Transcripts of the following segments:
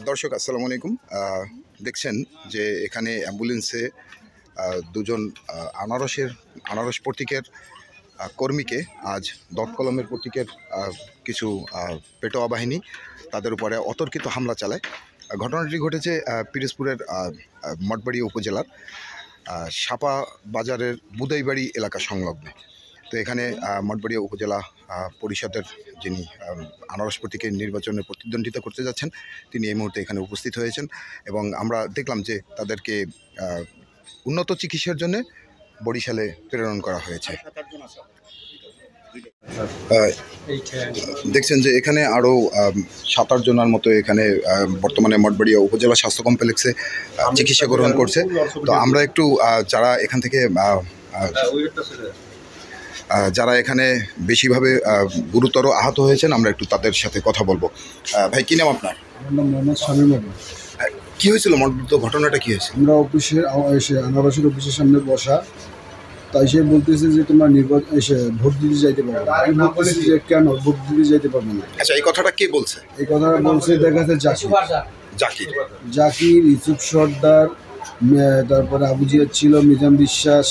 দর্শক আসসালামু আলাইকুম। দেখছেন যে এখানে অ্যাম্বুলেন্সে দুজন আনারস প্রতীকের কর্মীকে আজ দতকলমের প্রতীকের কিছু পেটোয়া বাহিনী তাদের উপরে অতর্কিত হামলা চালায়। ঘটনাটি ঘটেছে পিরোজপুরের মঠবাড়িয়া উপজেলার সাপা বাজারের বুদাইবাড়ি এলাকা সংলগ্নে। তো এখানে মঠবাড়িয়া উপজেলা পরিষদের যিনি আনারস প্রতীকের নির্বাচনে প্রতিদ্বন্দ্বিতা করতে যাচ্ছেন তিনি এই মুহূর্তে এখানে উপস্থিত হয়েছেন এবং আমরা দেখলাম যে তাদেরকে উন্নত চিকিৎসার জন্য বরিশালে প্রেরণ করা হয়েছে। দেখছেন যে এখানে আরও 7-8 জনের মতো এখানে বর্তমানে মঠবাড়িয়া উপজেলা স্বাস্থ্য কমপ্লেক্সে চিকিৎসা গ্রহণ করছে। তো আমরা একটু যারা এখানে বেশিভাবে গুরুতর আহত হয়েছেন আমরা একটু তাদের সাথে কথা বলবো। ভাই, কী নাম আপনার? আমার নাম মোহাম্মদ শামীম। কী হয়েছিল? ঘটনাটা কী হয়েছে? আমরা অফিসে এসে আনারসের অফিসের সামনে বসা, তাই সে বলতেছে যে তোমার ভোট দিতে যাইতে পারবে না। আমি বলতেছি যে কেন ভোট দিতে যাইতে পারবে না? আচ্ছা, এই কথাটা কে বলছে? এই কথাটা বলছে দেখা যাচ্ছে জাকির, ইউসুফ সর্দার, তারপরে আবু জিয়াদ ছিল, মিজান বিশ্বাস,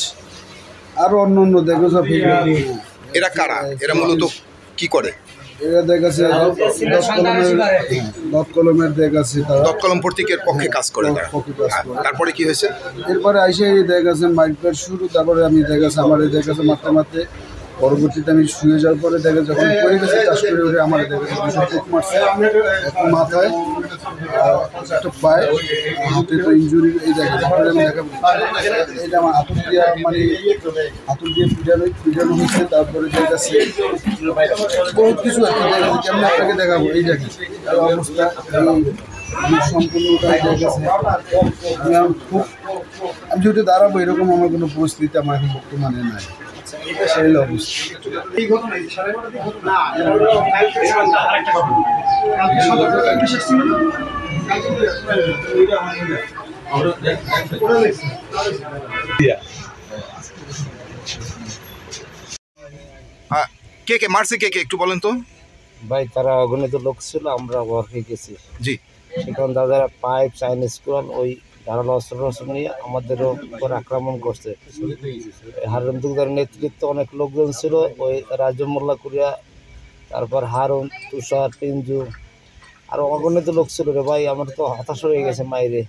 আরো অন্য দেখা যাচ্ছে। এরা কারা? এরা মূলত কি করে? এরা দেখাচ্ছে দতকলমের দেখাচ্ছে, দতকলম প্রতীকের পক্ষে কাজ করে। তারপরে কি হয়েছে? এরপরে আইসে দেখাচ্ছে মাইকটার শুরু। তারপরে আমি দেখাচ্ছে আমার দেখাচ্ছে মারতে পরবর্তীতে আমি শুয়ে যাওয়ার পরে দেখা যখন পড়ে গেছে চাষ করে উঠে আমার দেখাচ্ছে চোখ মারছে, একটা মাথায়, একটা পায়ে, হাতে তো ইঞ্জুরি। এই তারপরে আমি দেখাবো এটা আমার হাতুর দিয়ে পিটানো হচ্ছে। তারপরে দেখাচ্ছে বহুত কিছু আর কি দেখাচ্ছে, কেমন আপনাকে দেখাবো। এই দেখেন অবস্থা সম্পূর্ণটাই দেখাচ্ছে। আমি যেটা দাঁড়াবো এরকম আমার কোনো পরিস্থিতি আমার এখন বর্তমানে নাই। সেই কে মারছে? কে একটু বলেন তো ভাই। তারা অগণিত লোক ছিল, আমরা ঘর হয়ে গেছি। জি, সেখানে দাদারা পাইপ, চাইনিজ কোরআন, ওই ধারালো অস্ত্র নিয়ে আমাদেরও উপর আক্রমণ করছে। হারুন দুগদার নেতৃত্বে অনেক লোকজন ছিল, ওই রাজু মোল্লা কুরিয়া, তারপর হারুন, তুষার, পিঞ্জু, আরও অগণিত লোক ছিল রে ভাই। আমার তো হতাশ হয়ে গেছে মাইরে।